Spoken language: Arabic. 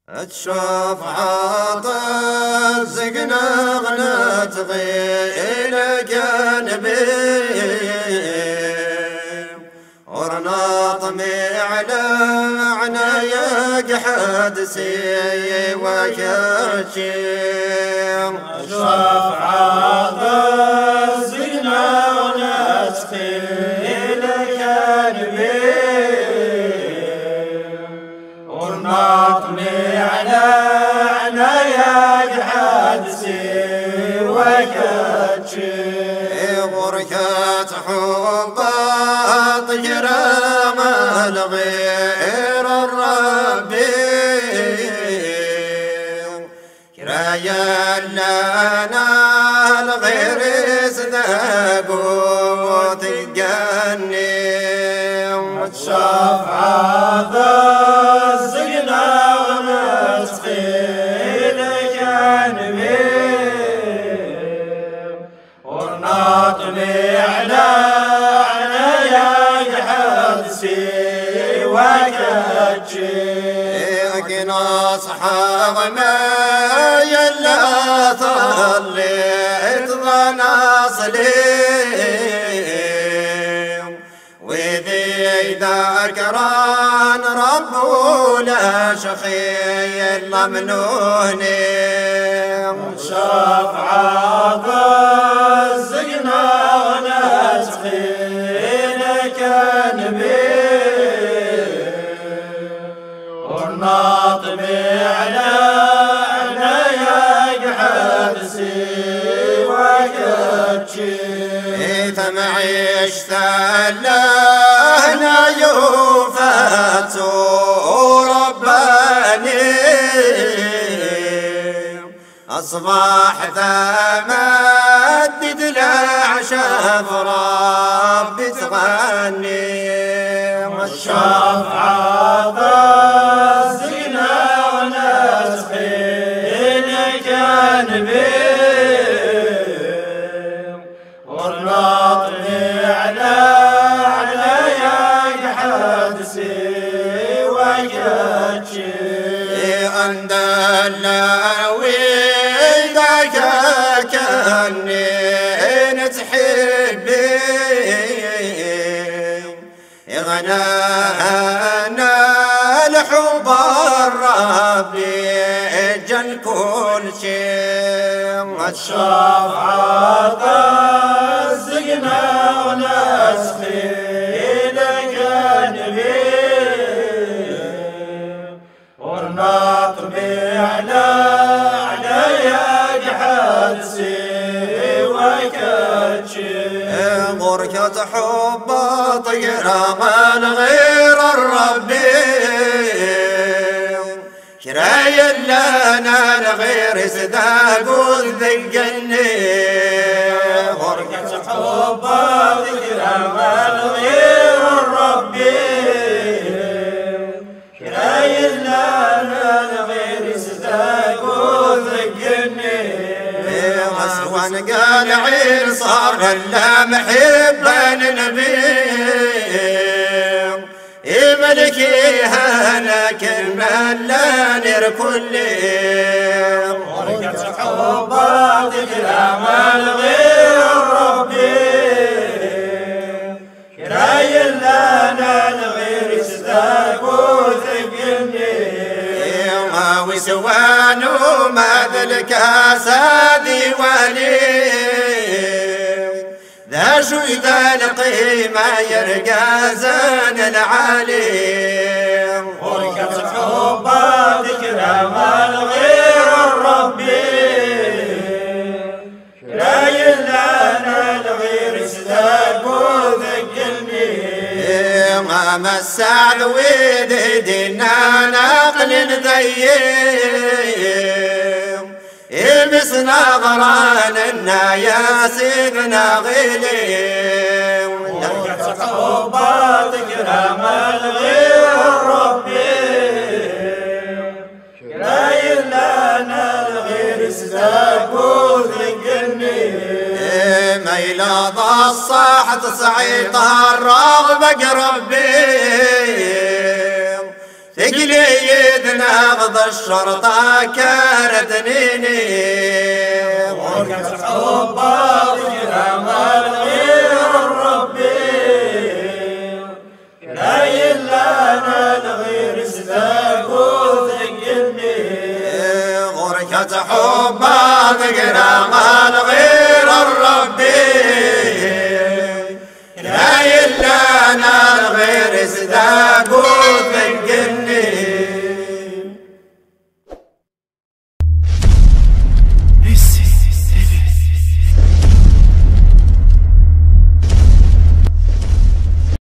تشوف عاطف زقنا غنت غيل جانبي ورناطمي على عنايق حدسي وكشي تشوف عاطف زقنا غنت غيل جانبي ورناطمي على عنايق حدسي وكشي بركات حبه طير امل غير الربي كرايا لنا الغير صدق وتجني وتشاف عاطف زقنا ونسخي لجانبي ورناطمي على عنايق حدسي وكتشي قناص حغمة يلا ثليت ظناصلي وذي ذكران ربو لا شخي الممنوني وشاف عاطف زقنا ونسخي لجانبي ورناطمي على عنايق حدسي وكتشي تمعيش ثلاهنا يوفات رباني أصبح ثمدد الأعشاف ربي تغني وشاف عاطف زقنا ونسخي لجانبي ورناطمي على عنايق حدسي وكتشي عند اللاوي ذاك كأني نتحبي غنانا الحب الربي جن كل شيء وتشاف عاطف زقنا ونسخي لجانبي ورناطمي على عنايق حدسي وكتشي بركة حب طير من غير الربي كرايا لنا الغير صداق وذقني بركة حب طير من غير الربي كرايا لنا الغير صداق وذقني مسوان قال عير صار لا محبا النبي ملكي هنا كلمة لا نركل بركة حبك الأمل غير ربي كراي لنا الغير صداق وثقلني وسوان وما ذلك سادي ولي ذا شو إذا القيمة يرقى زان العالي بركة حبك الأمل غير ربي كراي لنا الغير صداق وثقلني مسعد ودينا نقل ذيم يمسنا غران ياسبنا غليم بركة حبك الأمل غير ربي كراي لنا الغير صداق وثقلني ميلاد الصاح تصعيط الرغبة قربي ثقلي يدنا نقض الشرطة كردنيني وقت حبك كلام الغير ربي لا يلانا الغير سلاك وثقلني غركة حبك كلام الغير الربي لا يلانا الغير سلاك